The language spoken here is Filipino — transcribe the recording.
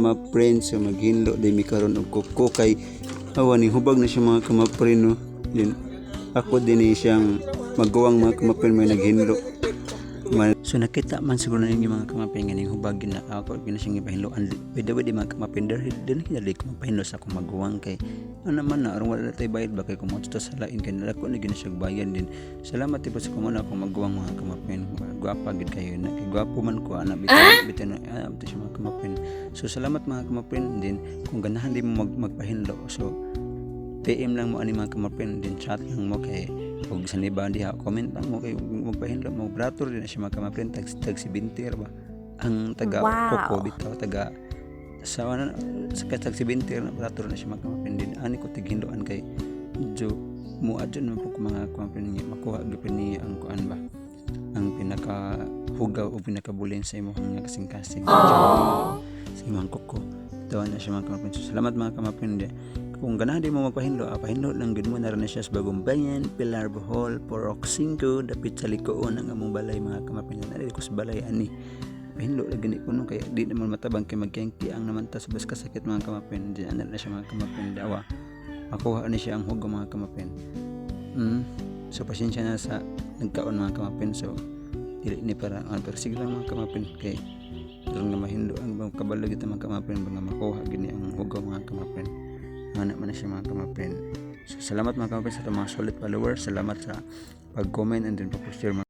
kamapren. So maghinlo din mi karon og kuko kay awan ning hubag na siya mga kamapren no. Din ako din siyang magawang mga kamapren may naghinlo. So nakita man siguro ninyo mga kamapren ganing hubag gina ako gina siyang ipahinloan. Pwede mga kamapren din hinali ko mapahinlo sa akong maguwang kay ano man na aron wala tay bayad ba kay kumonto sa lain kay nalako ni gina siya bayan din. Salamat tibo sa kumuna akong maguwang mga kamapren. Gwapa gid kayo na kay gwapo man ko ana bitin siya mga kamapren. So salamat mga kamapren din kung ganahan din mo magpahinlo. So PM lang mo ani mga kamapren din chat lang mo kay kung sa niba diha comment lang mo kay magpahinlo mo operator din siya mga kamapren tag 70 ba ang taga Coco bitaw taga sa ano sa tag 70 na operator na siya mga kamapren din ani ko tighinloan kay medyo mo adyon man po mga kamapren niya makuha gyud ni ang kuan ba ang pinaka hugaw o pinakabulin sa imong kasing-kasing sa imong Coco tawa na siya mga kamapren. So, salamat mga kamapren din. Kung ganahan di mo magpahinlo, pahinlo lang gud mo na rin siya sa Bagong Bayan, Pilar Bohol, Porok 5, dapit sa likoon ang among balay mga kamapren. Nari ko sa balay ani. Pahinlo lang gani kuno kay di naman matabang kay magkiang naman ta sa bas kasakit mga kamapren. Di ana na siya mga kamapren dawa. Makuha ni siya ang hugaw mga kamapren. So pasensya na sa nagkaon mga kamapren. So dili ni para pero sige lang mga kamapren kay durong na mahindo ang kabalo kita mga kamapren mga makuha gini ang hugaw mga kamapren. Anak man na siya mga kamapren. So salamat mga kamapren sa mga solid followers. Salamat sa pag-comment and then pag-share.